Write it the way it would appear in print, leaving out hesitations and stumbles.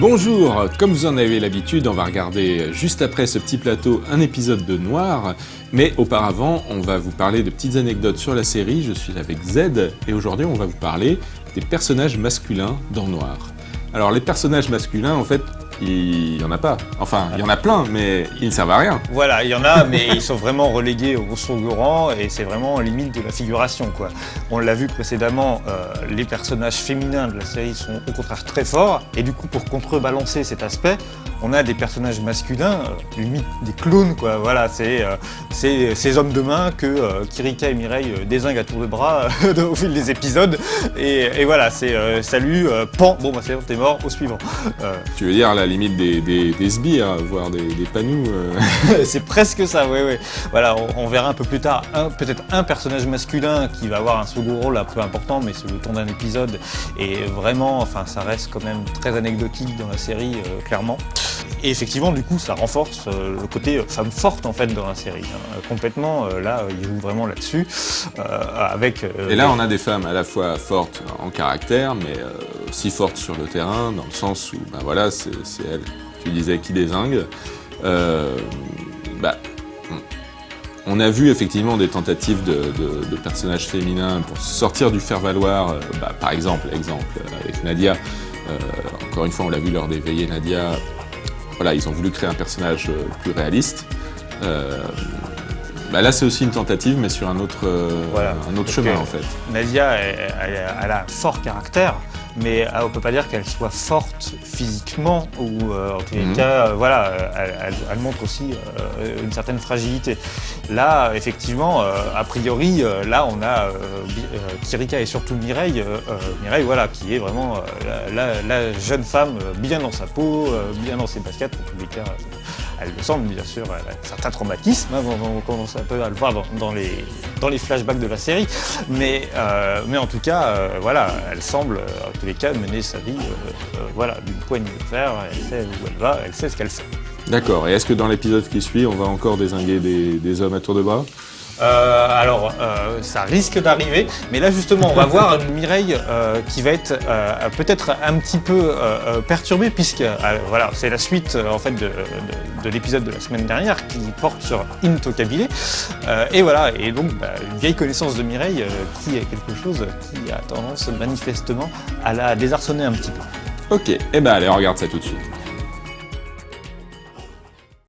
Bonjour, comme vous en avez l'habitude, on va regarder juste après ce petit plateau un épisode de Noir, mais auparavant on va vous parler de petites anecdotes sur la série. Je suis avec Z et aujourd'hui on va vous parler des personnages masculins dans Noir. Alors les personnages masculins en fait, il y en a pas. Enfin, il y en a plein, mais ils ne servent à rien. Voilà, il y en a, mais ils sont vraiment relégués au second rang et c'est vraiment limite de la figuration, quoi. On l'a vu précédemment, les personnages féminins de la série sont au contraire très forts et du coup, pour contrebalancer cet aspect, on a des personnages masculins, limite des clones, quoi. Voilà, c'est ces hommes de main que Kirika et Mireille dézinguent à tour de bras au fil des épisodes. Et voilà, c'est salut, pan, bon bah c'est bon, t'es mort, au suivant. Tu veux dire à la limite des sbires, voire des panous C'est presque ça, oui. Voilà, on verra un peu plus tard peut-être un personnage masculin qui va avoir un second rôle un peu important, mais c'est le temps d'un épisode. Et vraiment, enfin, ça reste quand même très anecdotique dans la série, clairement. Et effectivement, du coup, ça renforce le côté femme forte en fait dans la série. Complètement, là, il joue vraiment là-dessus. Et là, on a des femmes à la fois fortes en caractère, mais aussi fortes sur le terrain, dans le sens où, ben voilà, c'est elle, tu disais, qui dézingue. On a vu effectivement des tentatives de personnages féminins pour sortir du faire-valoir, par exemple, avec Nadia. Encore une fois, on l'a vu lors des Veillées Nadia. Voilà, ils ont voulu créer un personnage plus réaliste. Là, c'est aussi une tentative, mais sur un autre chemin, en fait. Nadia, elle a un fort caractère, mais on ne peut pas dire qu'elle soit forte physiquement, ou en tous les cas, voilà, elle montre aussi une certaine fragilité. Là, effectivement, a priori, là, on a Kirika et surtout Mireille, voilà, qui est vraiment la jeune femme bien dans sa peau, bien dans ses baskets, en tous les cas. Elle me semble, bien sûr, elle a certains traumatismes, on commence un peu à le voir dans les flashbacks de la série, mais en tout cas, voilà, elle semble, en tous les cas, mener sa vie voilà, d'une poignée de fer, elle sait où elle va, elle sait ce qu'elle fait. D'accord, et est-ce que dans l'épisode qui suit, on va encore dézinguer des hommes à tour de bras ? Ça risque d'arriver, mais là justement on va voir une Mireille qui va être peut-être un petit peu perturbée puisque voilà, c'est la suite en fait de l'épisode de la semaine dernière qui porte sur Intouchable et voilà, et donc une vieille connaissance de Mireille qui est quelque chose qui a tendance manifestement à la désarçonner un petit peu. Ok, et allez, on regarde ça tout de suite.